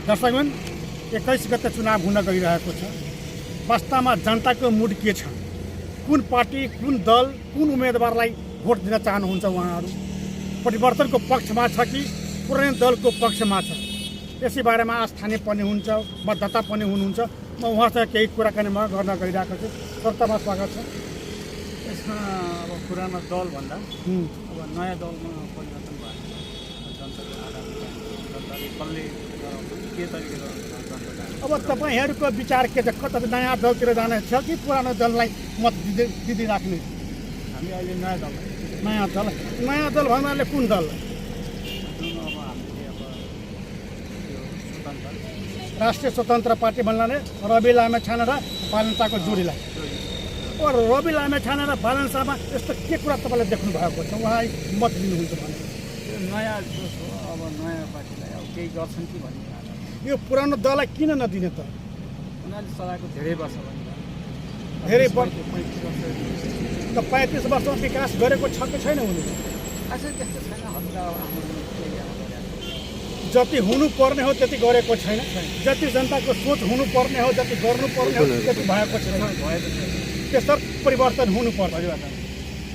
दर्शकगण 21 गते चुनाव हुन गइरहेको छ। वास्तवमा जनताको मुड के छ? कुन पार्टी, कुन दल, कुन उम्मेदवारलाई भोट दिन चाहनुहुन्छ उहाँहरू? परिवर्तनको पक्षमा छ कि पुरानो दलको पक्षमा छ? यसै बारेमा आज ठाने पर्ने हुन्छ, मतदाता पनि हुनुहुन्छ। म उहाँसँग केही कुराकानी गर्न गइरहेको छु। सर्तमा स्वागत छ। यसमा अब पुरानो दल भन्दा अब नयाँ दलमा परिवर्तन भयो। जनताको आधारमा जनताले कसले के तरिकाले जनताको अब तपाईँहरूको विचार के छ? कता नयाँ दलतिर जाने छ कि पुरानो दललाई मत दिइराख्ने? हामी अहिले नयाँ दल भन्नाले कुन दल? जुन अब हामीले अब यो स्वतन्त्र राष्ट्रिय स्वतन्त्र पार्टी भन्नाले रवि लामेछाने र बालनशाहको जोडीलाई। और रवि लामेछाने र बालनशाहमा यस्तो के कुरा तपाईँले देख्नु भएको छ? उहाँ मत दिनुहुन्छ भने यो नयाँ जोस हो। अब नयाँ पार्टीलाई अब केही गर्छन् कि भन्ने यो पुरानो दललाई किन नदिने त? उनीहरूले चलाएको धेरै वर्ष भयो। धेरै वर्ष 35 वर्ष त 35 वर्षमा विकास गरेको छ कि छैन? हुनु खासै त्यस्तो छैन। हल्का आफ्नो केही अब गरेको। जति हुनुपर्ने हो त्यति गरेको छैन। जति जनताको सोच हुनुपर्ने हो, जति गर्नुपर्ने हो त्यति भएको छैन। भएको छैन। त्यसर्थ परिवर्तन हुनुपर्छ। परिवर्तन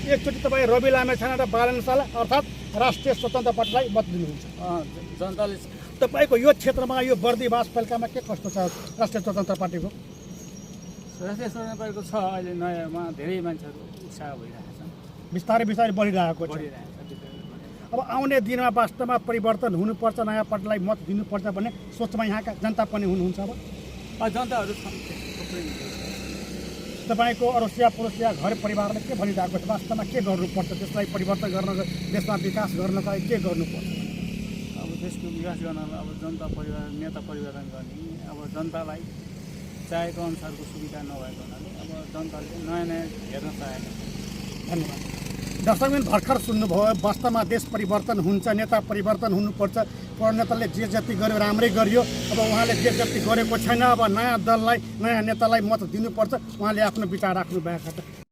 एकचोटि तपाईँ रवि लामेछाने र बालनशाह अर्थात् राष्ट्रिय स्वतन्त्र पार्टीलाई मत दिनुहुन्छ। जनताले तपाईँको यो क्षेत्रमा यो बर्दिवास पालिकामा के कस्तो छ राष्ट्रिय स्वतन्त्र पार्टीको? राष्ट्रिय स्वतन्त्र पार्टीको छ। अहिले नयाँमा धेरै मान्छेहरू उत्साह भइरहेको छ, बिस्तारै बिस्तारै बढिरहेको छ। बढिरहेको छ। अब आउने दिनमा वास्तवमा परिवर्तन हुनुपर्छ, नयाँ पार्टीलाई मत दिनुपर्छ भन्ने सोचमा यहाँका जनता पनि हुनुहुन्छ। अब जनताहरू छन् थुप्रै। तपाईँको अरोसिया परोसिया घर परिवारले के भनिरहेको छ? वास्तवमा के गर्नुपर्छ? त्यसलाई परिवर्तन गर्न, देशमा विकास गर्नका लागि के गर्नुपर्छ? अब देशको विकास गर्नलाई अब जनता परिवार नेता परिवर्तन गर्ने, अब जनतालाई चाहेको अनुसारको सुविधा नभएको हुनाले अब जनताले नयाँ हेर्न चाहेको छ। धन्यवाद। दर्शकबिन भर्खर सुन्नुभयो, वास्तवमा देश परिवर्तन हुन्छ, नेता परिवर्तन हुनुपर्छ। पुरानो नेताले जे जति गर्यो राम्रै गरियो। अब उहाँले जे जति गरेको छैन। अब नयाँ दललाई, नयाँ नेतालाई मत दिनुपर्छ। उहाँले आफ्नो विचार राख्नु भएको छ।